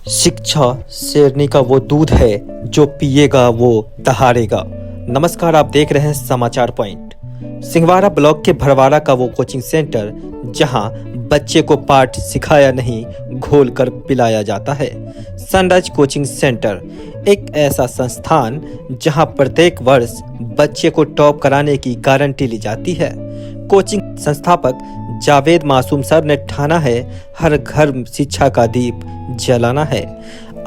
शिक्षा शेरनी का वो दूध है जो पिएगा वो दहाड़ेगा। नमस्कार, आप देख रहे हैं समाचार पॉइंट। सिंहवाड़ा ब्लॉक के भरवाड़ा का वो कोचिंग सेंटर जहां बच्चे को पाठ सिखाया नहीं घोल कर पिलाया जाता है। सनराइज कोचिंग सेंटर एक ऐसा संस्थान जहां प्रत्येक वर्ष बच्चे को टॉप कराने की गारंटी ली जाती है। कोचिंग संस्थापक जावेद मासूम सर ने ठाना है हर घर शिक्षा का दीप जलाना है।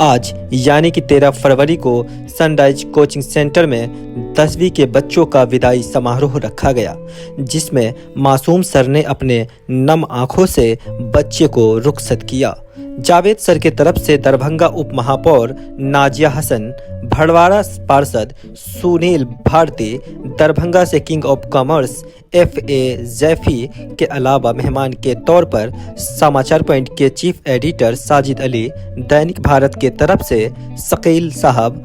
आज यानी कि 13 फरवरी को सनराइज कोचिंग सेंटर में 10वीं के बच्चों का विदाई समारोह रखा गया, जिसमें मासूम सर ने अपने नम आंखों से बच्चे को रुखसत किया। जावेद सर के तरफ से दरभंगा उप महापौर नाजिया हसन, भड़वाड़ा पार्षद सुनील भारती, दरभंगा से किंग ऑफ कॉमर्स FA जैफी के अलावा मेहमान के तौर पर समाचार पॉइंट के चीफ एडिटर साजिद अली, दैनिक भारत के तरफ से शकील साहब,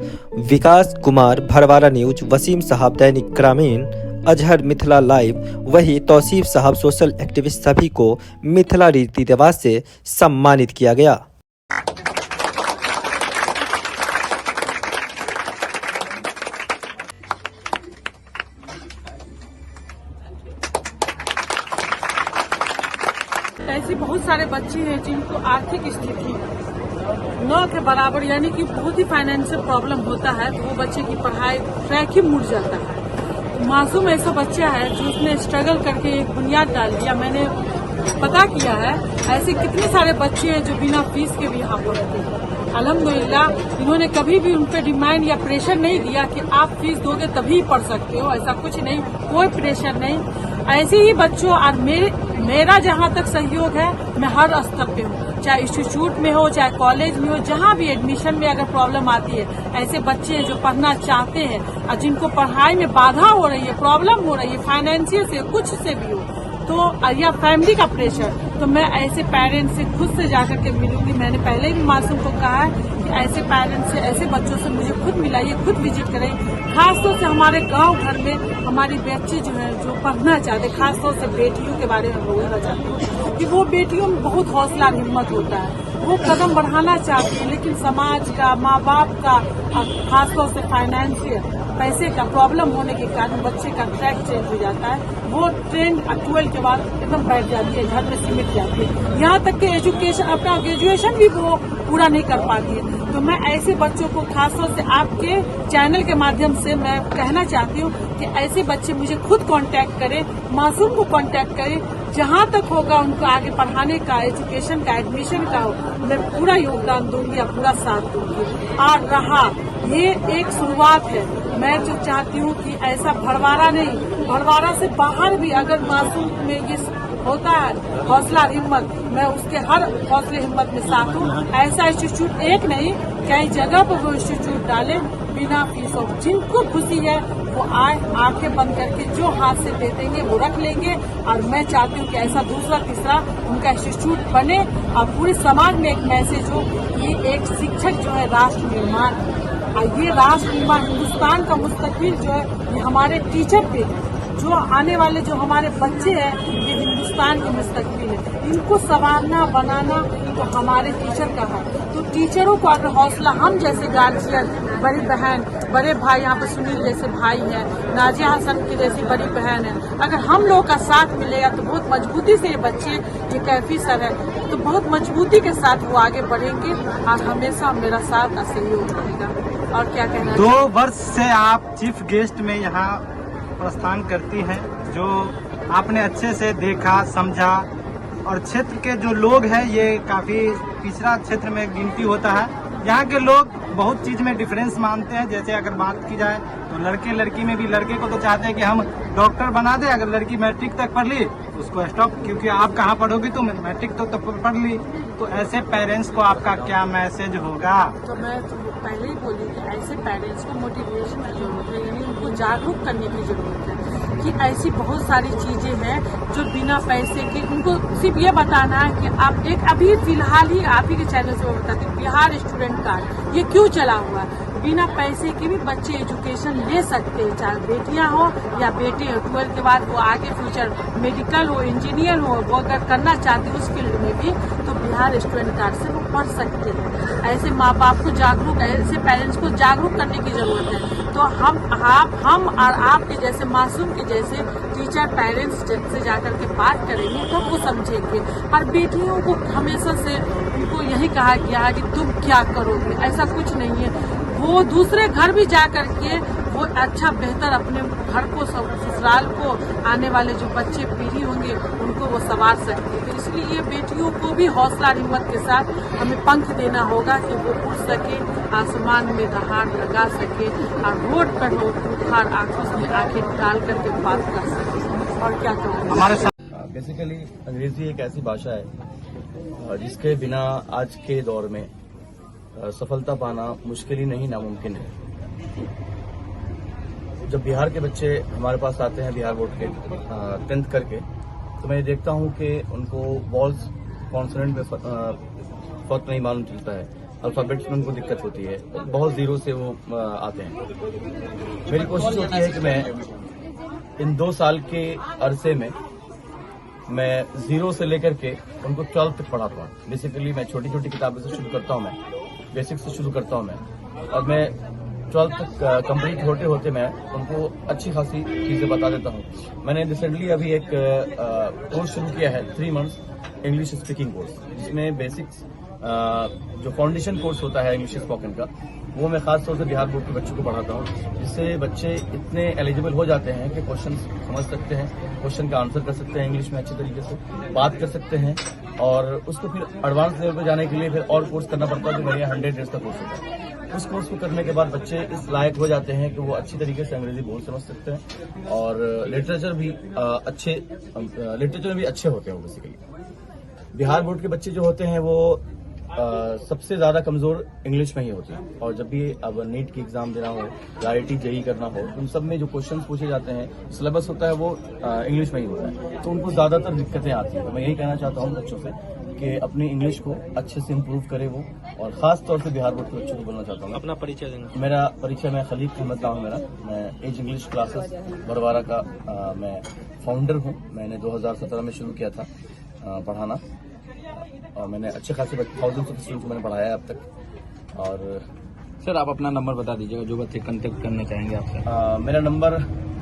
विकास कुमार भड़वाड़ा न्यूज, वसीम साहब दैनिक ग्रामीण, अजहर मिथिला लाइव, वही तौसीफ साहब सोशल एक्टिविस्ट, सभी को मिथिला रीति रिवाज से सम्मानित किया गया। ऐसे बहुत सारे बच्चे हैं जिनको आर्थिक स्थिति न के बराबर यानी कि बहुत ही फाइनेंशियल प्रॉब्लम होता है, तो वो बच्चे की पढ़ाई ट्रैक ही मुड़ जाता है। मासूम ऐसा बच्चा है जो उसने स्ट्रगल करके एक बुनियाद डाल दिया। मैंने पता किया है ऐसे कितने सारे बच्चे हैं जो बिना फीस के भी यहाँ पढ़ते हैं। अल्हम्दुलिल्लाह इन्होंने कभी भी उन पर डिमांड या प्रेशर नहीं दिया कि आप फीस दोगे तभी पढ़ सकते हो, ऐसा कुछ नहीं, कोई प्रेशर नहीं। ऐसे ही बच्चों और मेरा जहाँ तक सहयोग है, मैं हर स्तर पे हूँ, चाहे इंस्टीट्यूट में हो चाहे कॉलेज में हो, जहाँ भी एडमिशन में अगर प्रॉब्लम आती है, ऐसे बच्चे जो पढ़ना चाहते हैं और जिनको पढ़ाई में बाधा हो रही है, प्रॉब्लम हो रही है, फाइनेंशियल से कुछ से भी हो तो या फैमिली का प्रेशर, तो मैं ऐसे पेरेंट्स से खुद से जाकर के मिलूंगी। मैंने पहले भी मासूम को कहा है कि ऐसे पेरेंट्स से, ऐसे बच्चों से मुझे खुद मिलाइए, खुद विजिट करें। खासतौर से हमारे गांव घर में हमारी बच्ची जो है जो पढ़ना चाहते, खासतौर से बेटियों के बारे में बोलना चाहती हूँ कि वो बेटियों में बहुत हौसला और हिम्मत होता है, वो कदम बढ़ाना चाहती है, लेकिन समाज का, माँ बाप का, खासतौर से फाइनेंशियल पैसे का प्रॉब्लम होने के कारण बच्चे का ट्रैक चेंज हो जाता है। वो ट्रेंड 12 के बाद एकदम बैठ जाती है, घर में सिमट जाती है, यहाँ तक कि एजुकेशन, अपना ग्रेजुएशन भी वो पूरा नहीं कर पाती है। तो मैं ऐसे बच्चों को खासतौर से आपके चैनल के माध्यम से मैं कहना चाहती हूँ कि ऐसे बच्चे मुझे खुद कांटेक्ट करें, मासूम को कांटेक्ट करें, जहाँ तक होगा उनको आगे पढ़ाने का, एजुकेशन का, एडमिशन का हो, मैं पूरा योगदान दूंगी या पूरा साथ दूंगी। और रहा ये एक शुरुआत है, मैं जो चाहती हूँ कि ऐसा भड़वाड़ा नहीं, भड़वाड़ा से बाहर भी अगर मासूम में ये होता है हौसला हिम्मत, मैं उसके हर हौसले हिम्मत में साथ हूँ। ऐसा इंस्टीट्यूट एक नहीं, कई जगह पर वो इंस्टीट्यूट डाले बिना फीस और जिनको खुशी है वो आए, आंखें बंद करके जो हाथ से दे देंगे वो रख लेंगे। और मैं चाहती हूँ कि ऐसा दूसरा तीसरा उनका इंस्टीट्यूट बने और पूरे समाज में एक मैसेज हो। ये एक शिक्षक जो है राष्ट्र निर्माण, और ये राष्ट्र निर्माण, हिंदुस्तान का मुस्तकबिल जो है ये हमारे टीचर पे, जो आने वाले जो हमारे बच्चे हैं ये हिंदुस्तान के मुस्तकबिल है, इनको संवारना बनाना तो हमारे टीचर का है। तो टीचरों को अगर हौसला, हम जैसे गार्जियन, बड़ी बहन, बड़े भाई, यहाँ पर सुनील जैसे भाई हैं, नाजिया हसन की जैसी बड़ी बहन है, अगर हम लोग का साथ मिलेगा तो बहुत मजबूती से ये बच्चे, ये कैफी सर है, तो बहुत मजबूती के साथ वो आगे बढ़ेंगे और हमेशा मेरा साथ और सहयोग रहेगा। और क्या कहना, 2 वर्ष से आप चीफ गेस्ट में यहाँ प्रस्थान करती हैं, जो आपने अच्छे से देखा, समझा, और क्षेत्र के जो लोग हैं ये काफी पिछड़ा क्षेत्र में गिनती होता है। यहाँ के लोग बहुत चीज में डिफरेंस मानते हैं। जैसे अगर बात की जाए तो लड़के लड़की में भी, लड़के को तो चाहते हैं कि हम डॉक्टर बना दे, अगर लड़की मैट्रिक तक पढ़ ली तो उसको स्टॉप, क्योंकि आप कहाँ पढ़ोगी, तो मैट्रिक तो पढ़ ली। तो ऐसे पेरेंट्स को आपका क्या मैसेज होगा? तो मैं तो पहले ही बोली कि ऐसे पेरेंट्स को मोटिवेशन की जरूरत है, यानी उनको जागरूक करने की जरूरत है कि ऐसी बहुत सारी चीजें हैं जो बिना पैसे के, उनको सिर्फ ये बताना है कि आप एक, अभी फिलहाल ही आप ही के चैनल से मैं बताती हूँ, बिहार स्टूडेंट कार्ड ये क्यों चला हुआ है। बिना पैसे के भी बच्चे एजुकेशन ले सकते हैं, चाहे बेटियां हो या बेटे हो। 12 के बाद वो आगे फ्यूचर मेडिकल हो, इंजीनियर हो, वो अगर करना चाहते हैं उस फील्ड में भी, तो आधार स्टूडेंट कार्ड से वो पढ़ सकते हैं। ऐसे माँ बाप को जागरूक, ऐसे पेरेंट्स को जागरूक करने की जरूरत है। तो हम और आपके जैसे मासूम के जैसे टीचर पेरेंट्स से जाकर के बात करेंगे तब वो समझेंगे। और बेटियों को हमेशा से उनको यही कहा गया है कि तुम क्या करोगे, ऐसा कुछ नहीं है। वो दूसरे घर भी जा करके वो अच्छा बेहतर अपने घर को, ससुराल को, आने वाले जो बच्चे पीढ़ी होंगे उनको वो संवार सकते हैं। तो इसलिए बेटियों को भी हौसला और हिम्मत के साथ हमें पंख देना होगा कि वो उड़ सके, आसमान में दहाड़ लगा सके और रोड पर उखाड़ आंखों में आंखें डाल करके बात कर सके। और क्या कहूँगा हमारे साथ बेसिकली अंग्रेजी एक ऐसी भाषा है जिसके बिना आज के दौर में सफलता पाना मुश्किल ही नहीं, नामुमकिन है। जब बिहार के बच्चे हमारे पास आते हैं बिहार बोर्ड के 10th करके, तो मैं देखता हूं कि उनको वॉल्स कॉन्सोनेंट में फर्क नहीं मालूम चलता है, अल्फाबेट्स में उनको दिक्कत होती है, बहुत जीरो से वो आते हैं। मेरी कोशिश होती है कि मैं इन 2 साल के अरसे में मैं जीरो से लेकर के उनको 12th तक पढ़ाता हूँ। बेसिकली मैं छोटी छोटी किताबों से शुरू करता हूँ, मैं बेसिक से शुरू करता हूँ मैं, और मैं 12th तक कंप्लीट होते होते मैं उनको अच्छी खासी चीजें बता देता हूँ। मैंने रिसेंटली अभी एक कोर्स शुरू किया है, 3 मंथ्स इंग्लिश स्पीकिंग कोर्स, जिसमें बेसिक्स जो फाउंडेशन कोर्स होता है इंग्लिश स्पोकन का, वो मैं खास तौर से बिहार बोर्ड के बच्चों को पढ़ाता हूँ, जिससे बच्चे इतने एलिजिबल हो जाते हैं कि क्वेश्चन समझ सकते हैं, क्वेश्चन का आंसर कर सकते हैं, इंग्लिश में अच्छे तरीके से बात कर सकते हैं। और उसको फिर एडवांस लेवल पर जाने के लिए फिर और कोर्स करना पड़ता है, जो मेरे 100 डेज का कोर्स होता है। उस कोर्स को करने के बाद बच्चे इस लायक हो जाते हैं कि वो अच्छी तरीके से अंग्रेजी बोल समझ सकते हैं, और लिटरेचर में भी अच्छे होते हैं। बेसिकली बिहार बोर्ड के बच्चे जो होते हैं वो सबसे ज्यादा कमजोर इंग्लिश में ही होते हैं, और जब भी अब नीट की एग्जाम देना हो या IIT JEE करना हो, उन सब में जो क्वेश्चंस पूछे जाते हैं, सिलेबस होता है वो इंग्लिश में ही होता है, तो उनको ज्यादातर दिक्कतें आती हैं। तो मैं यही कहना चाहता हूँ बच्चों से कि अपनी इंग्लिश को अच्छे से इम्प्रूव करे वो, और खास तौर से बिहार बोर्ड के बच्चों को बोलना चाहता हूँ। अपना परिचय देना। मेरा परिचय, मैं खलील अहमद नाम है मेरा, मैं एज इंग्लिश क्लासेस भरवारा का मैं फाउंडर हूँ। मैंने 2017 में शुरू किया था पढ़ाना, और मैंने अच्छे खासे थाउजेंड्स ऑफ स्टूडेंट्स को मैंने पढ़ाया है अब तक। और सर आप अपना नंबर बता दीजिएगा जो बच्चे कांटेक्ट करना चाहेंगे आपसे। मेरा नंबर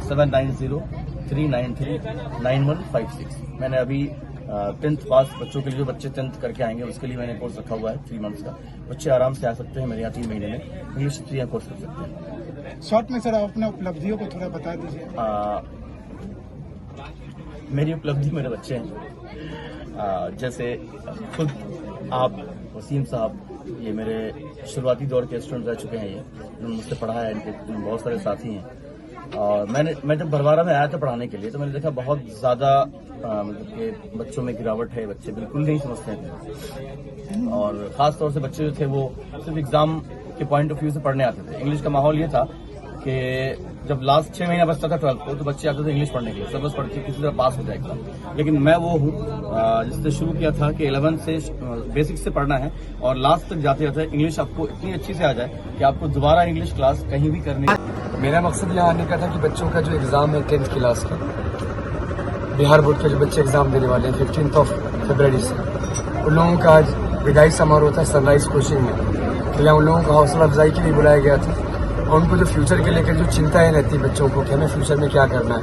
7903939156। मैंने अभी 10th पास बच्चों के लिए, जो बच्चे 10th करके आएंगे उसके लिए मैंने कोर्स रखा हुआ है 3 मंथ्स का। बच्चे आराम से आ सकते हैं मेरे यहाँ 3 महीने में इंग्लिश 3 कोर्स कर सकते हैं। शॉर्ट में सर आप अपने उपलब्धियों को थोड़ा बता दीजिए। मेरी उपलब्धि मेरे बच्चे हैं, जैसे खुद आप वसीम साहब, ये मेरे शुरुआती दौर के स्टूडेंट रह चुके हैं, ये उन्होंने मुझसे पढ़ा है, इनके बहुत सारे साथी हैं। और मैं जब भरवारा में आया था पढ़ाने के लिए, तो मैंने देखा बहुत ज्यादा मतलब कि बच्चों में गिरावट है, बच्चे बिल्कुल नहीं समझते हैं, और खास तौर से बच्चे जो थे वो सिर्फ एग्जाम के पॉइंट ऑफ व्यू से पढ़ने आते थे। इंग्लिश का माहौल ये था कि जब लास्ट 6 महीना बचता था 12th को, तो बच्चे आते थे इंग्लिश पढ़ने के लिए, सिलेबस पढ़ के किसी तरह पास हो जाएगा। लेकिन मैं वो हूँ जिसने शुरू किया था कि 11 से बेसिक से पढ़ना है, और लास्ट तक जाते जाते इंग्लिश आपको इतनी अच्छी से आ जाए कि आपको दोबारा इंग्लिश क्लास कहीं भी करनी। मेरा मकसद यहाँ आने का था कि बच्चों का जो एग्ज़ाम है 10th क्लास का, बिहार बोर्ड के जो बच्चे एग्ज़ाम देने वाले हैं 15 फरवरी से, उन लोगों का आज विदाई समारोह था सनराइज कोचिंग में। तो यहाँ उन लोगों को हौसला अफजाई के लिए बुलाया गया था, और उनको जो फ्यूचर के लेकर जो चिंताएं रहती है बच्चों को कि हमें फ्यूचर में क्या करना है,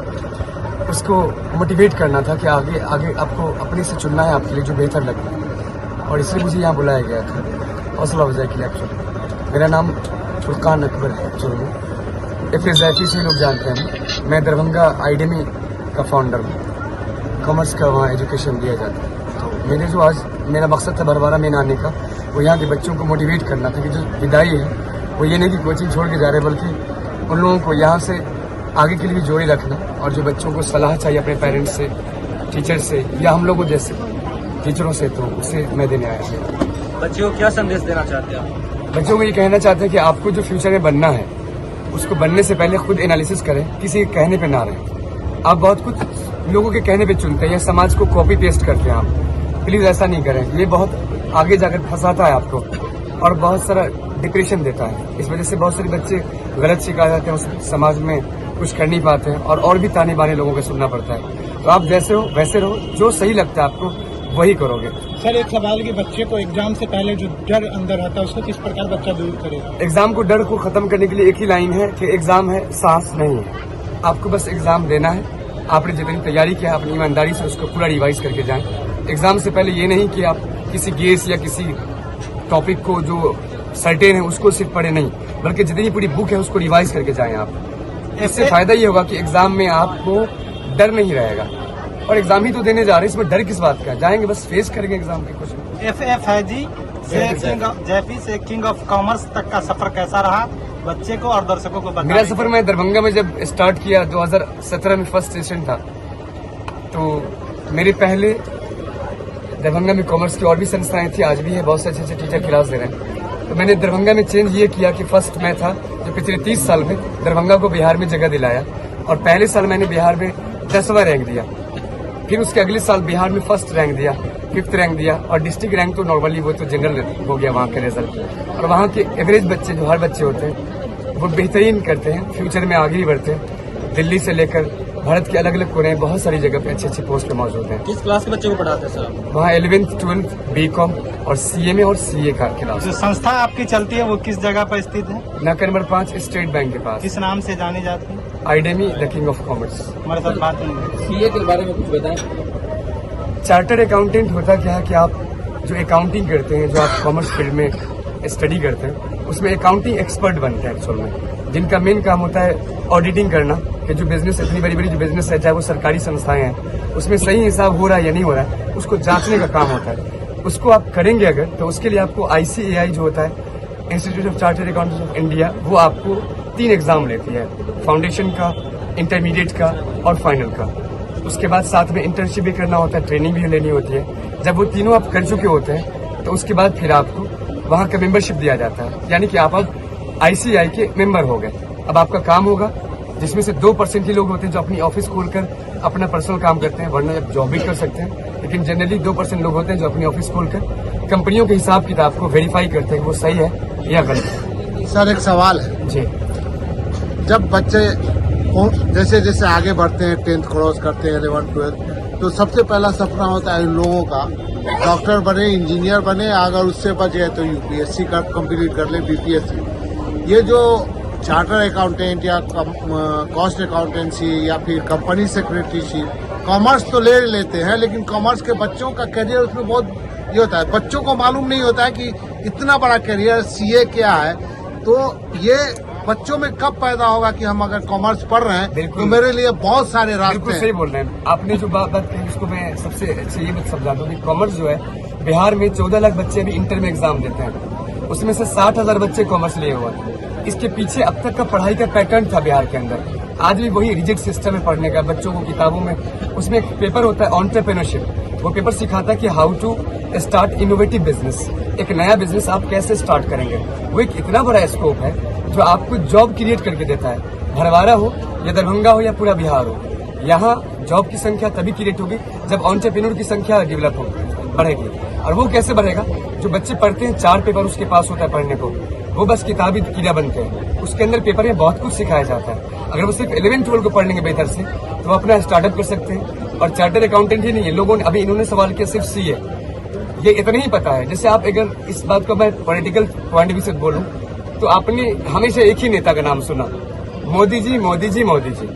उसको मोटिवेट करना था कि आगे आगे आपको अपने से चुनना है आपके लिए जो बेहतर लगता है, और इसलिए मुझे यहाँ बुलाया गया था हौसला अफजाई के लिए। एक्चुअली मेरा नाम फुरकान अकबर है, एक्चुअली FSIP से लोग जानते हैं। मैं दरभंगा IDME का फाउंडर हूँ, कॉमर्स का वहाँ एजुकेशन दिया जाता है। तो मेरा मकसद था भरवारा में आने का, वो यहाँ के बच्चों को मोटिवेट करना था कि जो विदाई है वो ये नहीं कि कोचिंग छोड़ के जा रहे, बल्कि उन लोगों को यहाँ से आगे के लिए भी जोड़े रखना, और जो बच्चों को सलाह चाहिए अपने पेरेंट्स से, टीचर से, या हम लोगों जैसे टीचरों से, तो उसे मैं देने आया था। बच्चों को क्या संदेश देना चाहते हैं आप? बच्चों को ये कहना चाहते हैं कि आपको जो फ्यूचर में बनना है, उसको बनने से पहले खुद एनालिसिस करें, किसी के कहने पे ना रहें। आप बहुत कुछ लोगों के कहने पे चुनते हैं या समाज को कॉपी पेस्ट करते हैं, आप प्लीज ऐसा नहीं करें। ये बहुत आगे जाकर फंसाता है आपको, और बहुत सारा डिप्रेशन देता है। इस वजह से बहुत सारे बच्चे गलत शिकार जाते हैं, उस समाज में कुछ कर नहीं पाते हैं, और भी ताने बाने लोगों का सुनना पड़ता है। तो आप जैसे हो वैसे रहो, जो सही लगता है आपको वही करोगे। सर एक सवाल कि बच्चे को एग्जाम से पहले जो डर अंदर रहता है उसको किस प्रकार बच्चा दूर करेगा? एग्जाम को डर को खत्म करने के लिए एक ही लाइन है कि एग्जाम है, साहस नहीं है। आपको बस एग्जाम देना है, आपने जितनी तैयारी किया अपनी ईमानदारी से उसको पूरा रिवाइज करके जाएं। एग्जाम से पहले ये नहीं कि आप किसी गेस या किसी टॉपिक को जो सर्टेन है उसको सिर्फ पढ़े, नहीं, बल्कि जितनी पूरी बुक है उसको रिवाइज करके जाएं आप। इससे फायदा ये होगा कि एग्जाम में आपको डर नहीं रहेगा। और एग्जाम ही तो देने जा रहे हैं, इसमें डर किस बात का? जाएंगे बस फेस करेंगे एग्जाम के। कुछ FF है जी जेपी से किंग ऑफ कॉमर्स तक का सफर कैसा रहा बच्चे को और दर्शकों को मेरा सफर, मैं दरभंगा में जब स्टार्ट किया 2017 में फर्स्ट सेशन था, तो मेरे पहले दरभंगा में कॉमर्स की और भी संस्थाएं थी, आज भी है, बहुत से अच्छे टीचर क्लास दे रहे हैं। तो मैंने दरभंगा में चेंज ये किया कि फर्स्ट मैं था जो पिछले 30 साल में दरभंगा को बिहार में जगह दिलाया, और पहले साल मैंने बिहार में 10वां रैंक दिया, फिर उसके अगले साल बिहार में फर्स्ट रैंक दिया, 5th रैंक दिया, और डिस्ट्रिक्ट रैंक तो नॉर्मली वो तो जनरल हो गया वहाँ के रिजल्ट। और वहाँ के एवरेज बच्चे जो हर बच्चे होते हैं वो बेहतरीन करते हैं, फ्यूचर में आगे ही बढ़ते हैं। दिल्ली से लेकर भारत के अलग अलग कोने बहुत सारी जगह पे अच्छे अच्छे पोस्ट पे मौजूद हैं। किस क्लास के बच्चे को पढ़ाते हैं सर? वहाँ 11th 12th BCom और CMA और CA का क्लास। जो संस्था आपकी चलती है वो किस जगह पर स्थित है? नाका नंबर 5 स्टेट बैंक के पास। किस नाम से जानी जाती है? आईडेमी द किंग ऑफ कॉमर्स। हमारे साथ बात नहीं। सीए के बारे में कुछ बताएं। चार्टर्ड अकाउंटेंट होता क्या है कि आप जो अकाउंटिंग करते हैं, जो आप कॉमर्स फील्ड में स्टडी करते हैं, उसमें अकाउंटिंग एक्सपर्ट बनते हैं एक्चुअल में, जिनका मेन काम होता है ऑडिटिंग करना कि जो बिजनेस, इतनी बड़ी बड़ी जो बिजनेस है, चाहे वो सरकारी संस्थाएं हैं, उसमें सही हिसाब हो रहा है या नहीं हो रहा है, उसको जांचने का काम होता है। उसको आप करेंगे अगर, तो उसके लिए आपको ICAI जो होता है, institute of chartered accountants of India, वो आपको 3 एग्जाम लेती है, फाउंडेशन का, इंटरमीडिएट का और फाइनल का। उसके बाद साथ में इंटर्नशिप भी करना होता है, ट्रेनिंग भी लेनी होती है। जब वो तीनों आप कर चुके होते हैं तो उसके बाद फिर आपको वहाँ का मेंबरशिप दिया जाता है, यानी कि आप अब ICAI के मेंबर हो गए। अब आपका काम होगा, जिसमें से 2% ही लोग होते हैं जो अपनी ऑफिस खोलकर अपना पर्सनल काम करते हैं, वरना जब जॉब भी कर सकते हैं, लेकिन जनरली 2% लोग होते हैं जो अपनी ऑफिस खोलकर कंपनियों के हिसाब किताब को वेरीफाई करते हैं वो सही है या गलत है। सर एक सवाल है जी, जब बच्चे जैसे जैसे आगे बढ़ते हैं, 10th क्रॉस करते हैं, 11th 12th, तो सबसे पहला सपना होता है इन लोगों का डॉक्टर बने, इंजीनियर बने, अगर उससे बचे तो UPSC का कंप्लीट कर ले, BPSC। ये जो चार्टर अकाउंटेंट या कॉस्ट अकाउंटेंसी या फिर कंपनी सेक्रेटरीशिप, कॉमर्स तो ले लेते हैं, लेकिन कॉमर्स के बच्चों का करियर उसमें बहुत ये होता है, बच्चों को मालूम नहीं होता है कि इतना बड़ा करियर CA क्या है। तो ये बच्चों में कब पैदा होगा कि हम अगर कॉमर्स पढ़ रहे हैं तो मेरे लिए बहुत सारे रास्ते बिल्कुल सही बोल रहे हैं आपने। जो बात कही उसको मैं सबसे अच्छी ये समझा दूं कि कॉमर्स जो है, बिहार में 14 लाख बच्चे भी इंटर में एग्जाम देते हैं, उसमें से 60,000 बच्चे कॉमर्स लिए हुए हैं। इसके पीछे अब तक का पढ़ाई का पैटर्न था बिहार के अंदर, आज भी वही रिजिड सिस्टम है पढ़ने का। बच्चों को किताबों में उसमें एक पेपर होता है एंटरप्रेन्योरशिप, वो पेपर सिखाता है कि how to start innovative business, एक नया बिजनेस आप कैसे स्टार्ट करेंगे। वो एक इतना बड़ा स्कोप है जो आपको जॉब क्रिएट करके देता है, भरवारा हो या दरभंगा हो या पूरा बिहार हो। यहाँ जॉब की संख्या तभी क्रिएट होगी जब एंटरप्रेन्योर की संख्या डेवलप होगी, बढ़ेगी। और वो कैसे बढ़ेगा? जो बच्चे पढ़ते हैं, 4 पेपर उसके पास होता है पढ़ने को, वो बस किताबी कीड़ा बनते हैं, उसके अंदर पेपर में बहुत कुछ सिखाया जाता है। अगर वो सिर्फ 11-12 को पढ़ेंगे बेहतर से तो वो अपना स्टार्टअप कर सकते हैं। और चार्टर्ड अकाउंटेंट ही नहीं है, लोगों ने अभी इन्होंने सवाल किया सिर्फ CA, ये इतना ही पता है। जैसे आप अगर इस बात को मैं पॉलिटिकल पॉइंट ऑफ व्यू से बोलूं तो आपने हमेशा एक ही नेता का नाम सुना, मोदी जी मोदी जी मोदी जी।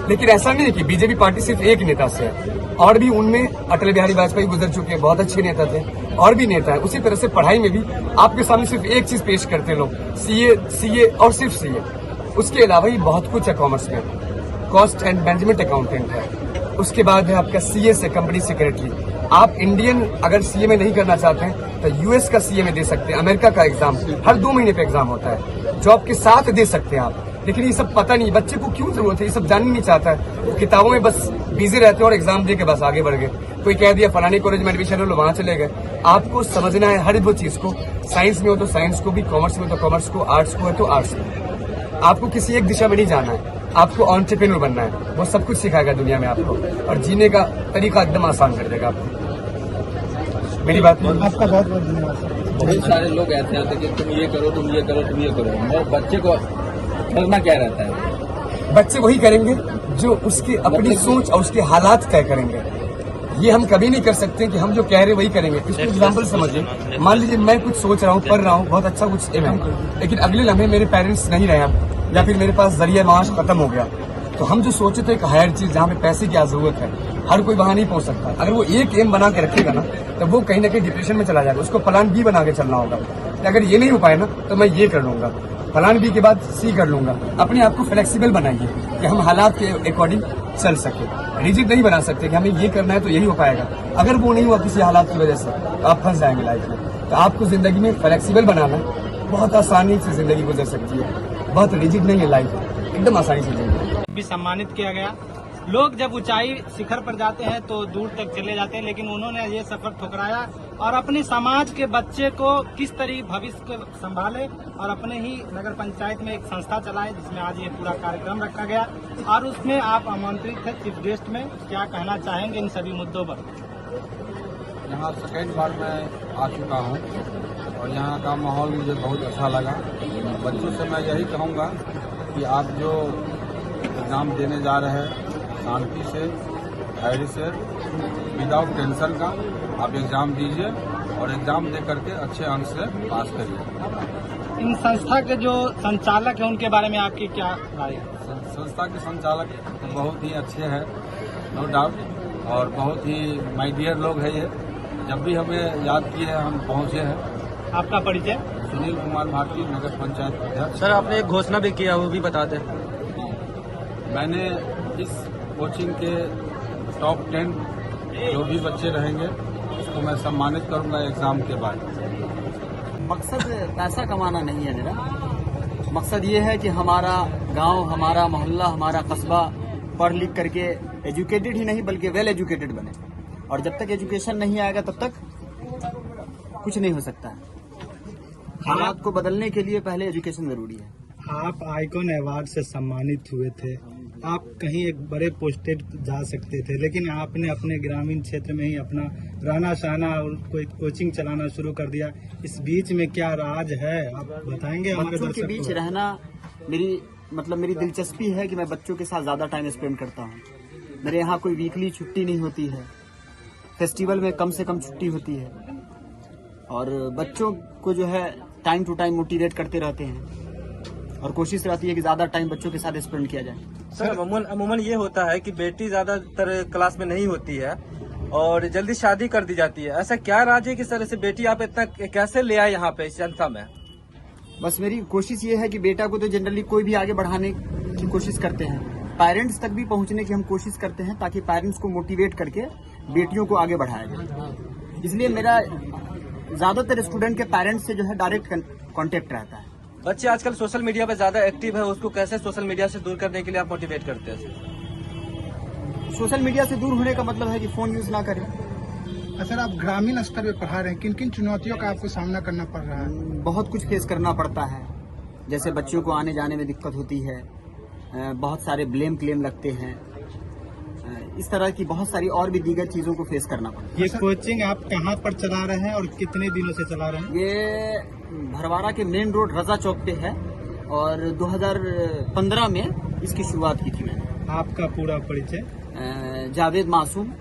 लेकिन ऐसा नहीं है कि बीजेपी पार्टी सिर्फ एक नेता से है, और भी उनमें अटल बिहारी वाजपेयी गुजर चुके हैं, बहुत अच्छे नेता थे, और भी नेता है। उसी तरह से पढ़ाई में भी आपके सामने सिर्फ एक चीज पेश करते हैं लोग, CA और सिर्फ CA। उसके अलावा ही बहुत कुछ है कॉमर्स में, कॉस्ट एंड मैनेजमेंट अकाउंटेंट है, उसके बाद है आपका CA से कंपनी सेक्रेटरी। आप इंडियन अगर CA में नहीं करना चाहते हैं तो US का CA में दे सकते हैं, अमेरिका का एग्जाम हर 2 महीने पे एग्जाम होता है, जॉब के साथ दे सकते हैं आप। लेकिन ये सब पता नहीं, बच्चे को क्यों जरूरत है, ये सब जानना नहीं चाहता है, वो किताबों में बस बिजी रहते हैं और एग्जाम दे के बस आगे बढ़ गए। कोई कह दिया फलानी कॉलेज में एडमिशन लो, वहां चले गए। आपको समझना है हर वो चीज को, साइंस में हो तो साइंस को भी, कॉमर्स में तो कॉमर्स को, आर्ट्स को है तो आर्ट्स को। आपको किसी एक दिशा में नहीं जाना है, आपको एंटरप्रेन्योर बनना है, वो सब कुछ सिखाएगा दुनिया में आपको, और जीने का तरीका एकदम आसान कर देगा आपको। मेरी बात नहीं, आपका बहुत बहुत धन्यवाद। बहुत सारे लोग ऐसे आते हैं कि तुम ये करो, तुम ये करो, तुम ये करो, और बच्चे को करना क्या रहता है? बच्चे वही करेंगे जो उसकी अपनी सोच और उसके हालात तय करेंगे। ये हम कभी नहीं कर सकते कि हम जो कह रहे वही करेंगे। इसको एग्जाम्पल समझिए, मान लीजिए मैं कुछ सोच रहा हूँ, पढ़ रहा हूँ, बहुत अच्छा कुछ एम है, लेकिन अगले लम्हे मेरे पेरेंट्स नहीं रहे अब, या फिर मेरे पास जरिया माश खत्म हो गया, तो हम जो सोचे थे एक हायर चीज जहाँ पे पैसे की जरूरत है, हर कोई वहां नहीं पहुंच सकता। अगर वो एक एम बना के रखेगा ना, तो वो कहीं ना कहीं डिप्रेशन में चला जाएगा। उसको प्लान बी बना के चलना होगा कि अगर ये नहीं हो पाए ना तो मैं ये कर लूंगा, प्लान बी के बाद सी कर लूंगा। अपने आप को फ्लेक्सिबल बनाइए कि हम हालात के अकॉर्डिंग चल सके। रिजिड नहीं बना सकते कि हमें ये करना है तो यही हो पाएगा। अगर वो नहीं हुआ किसी हालात की वजह से तो आप फंस जाएंगे लाइफ में। तो आपको जिंदगी में फ्लेक्सिबल बनाना, बहुत आसानी से जिंदगी गुजर सकती है, बहुत रिजिड नहीं है लाइफ, एकदम आसानी से जिंदगी। भी सम्मानित किया गया। लोग जब ऊंचाई शिखर पर जाते हैं तो दूर तक चले जाते हैं, लेकिन उन्होंने ये सफर ठुकराया और अपने समाज के बच्चे को किस तरह भविष्य के संभाले और अपने ही नगर पंचायत में एक संस्था चलाए, जिसमें आज ये पूरा कार्यक्रम रखा गया और उसमें आप आमंत्रित थे चीफ गेस्ट में। क्या कहना चाहेंगे इन सभी मुद्दों पर? यहाँ सेकेंड बार मैं आ चुका हूँ और यहाँ का माहौल मुझे बहुत अच्छा लगा। बच्चों से मैं यही कहूँगा कि आप जो एग्ज़ाम देने जा रहे हैं, शांति से, धैर्य से, विदाउट टेंशन का आप एग्ज़ाम दीजिए और एग्ज़ाम दे करके अच्छे अंक से पास करिए। इन संस्था के जो संचालक हैं उनके बारे में आपकी क्या राय है? संस्था के संचालक बहुत ही अच्छे हैं, नो डाउट, और बहुत ही माय डियर लोग हैं ये। जब भी हमें याद किए हम पहुँचे हैं। आपका परिचय? सुनील कुमार भारती, नगर पंचायत अध्यक्ष। सर, आपने एक घोषणा भी किया, वो भी बता दें। मैंने इस कोचिंग के टॉप 10 जो भी बच्चे रहेंगे उसको मैं सम्मानित करूंगा एग्जाम के बाद। मकसद पैसा कमाना नहीं है मेरा, मकसद ये है कि हमारा गांव, हमारा मोहल्ला, हमारा कस्बा पढ़ लिख करके एजुकेटेड ही नहीं बल्कि वेल एजुकेटेड बने। और जब तक एजुकेशन नहीं आएगा तब तक कुछ नहीं हो सकता है। हालात को बदलने के लिए पहले एजुकेशन जरूरी है। आप आइकॉन अवार्ड से सम्मानित हुए थे, आप कहीं एक बड़े पोस्टेड जा सकते थे, लेकिन आपने अपने ग्रामीण क्षेत्र में ही अपना रहना सहना और कोई कोचिंग चलाना शुरू कर दिया। इस बीच में क्या राज है, आप बताएंगे हमारे बच्चों दर्शकों के बीच को? रहना मेरी दिलचस्पी है कि मैं बच्चों के साथ ज्यादा टाइम स्पेंड करता हूँ। मेरे यहाँ कोई वीकली छुट्टी नहीं होती है, फेस्टिवल में कम से कम छुट्टी होती है और बच्चों को जो है टाइम टू टाइम मोटिवेट करते रहते हैं और कोशिश रहती है कि ज्यादा टाइम बच्चों के साथ स्पेंड किया जाए। सर, अमूमन ये होता है कि बेटी ज्यादातर क्लास में नहीं होती है और जल्दी शादी कर दी जाती है। ऐसा क्या राज है कि सर ऐसे बेटी आप इतना कैसे ले आए यहाँ पे इस जनता में? बस मेरी कोशिश ये है कि बेटा को तो जनरली कोई भी आगे बढ़ाने की कोशिश करते हैं, पेरेंट्स तक भी पहुँचने की हम कोशिश करते हैं ताकि पेरेंट्स को मोटिवेट करके बेटियों को आगे बढ़ाया जाए। इसलिए मेरा ज्यादातर स्टूडेंट के पेरेंट्स से जो है डायरेक्ट कांटेक्ट रहता है। बच्चे आजकल सोशल मीडिया पे ज्यादा एक्टिव है, उसको कैसे सोशल मीडिया से दूर करने के लिए आप मोटिवेट करते हैं? सोशल मीडिया से दूर होने का मतलब है कि फोन यूज ना करें। सर, आप ग्रामीण स्तर पे पढ़ा रहे हैं, किन किन चुनौतियों का आपको सामना करना पड़ रहा है? बहुत कुछ फेस करना पड़ता है, जैसे बच्चों को आने जाने में दिक्कत होती है, बहुत सारे ब्लेम क्लेम लगते हैं, इस तरह की बहुत सारी और भी दीगर चीजों को फेस करना पड़ता है। ये कोचिंग आप कहाँ पर चला रहे हैं और कितने दिनों से चला रहे हैं? ये भरवाड़ा के मेन रोड रजा चौक पे है और 2015 में इसकी शुरुआत की थी मैंने। आपका पूरा परिचय? जावेद मासूम।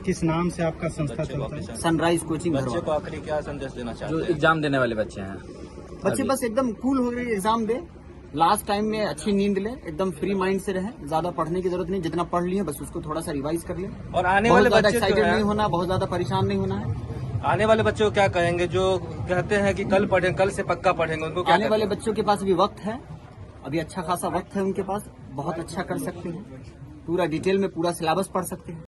किस नाम से आपका संस्था चलता है? सनराइज कोचिंग बच्चे भरवाड़ा। को आखिरी क्या संदेश देना चाहते हैं? जो एग्जाम देने वाले बच्चे हैं, बच्चे बस एकदम कूल हो गए, एग्जाम दे, लास्ट टाइम में अच्छी नींद ले, एकदम फ्री माइंड से रहे, ज्यादा पढ़ने की जरूरत नहीं, जितना पढ़ लिए बस उसको थोड़ा सा रिवाइज कर ले और आने बहुत वाले ज्यादा बच्चे एक्साइटेड नहीं होना, बहुत ज्यादा परेशान नहीं होना है। आने वाले बच्चों को क्या कहेंगे जो कहते हैं कि कल पढ़ें, कल से पक्का पढ़ेंगे, उनको क्या आने वाले कहेंगे? बच्चों के पास भी वक्त है, अभी अच्छा खासा वक्त है उनके पास, बहुत अच्छा कर सकते हैं, पूरा डिटेल में पूरा सिलेबस पढ़ सकते हैं।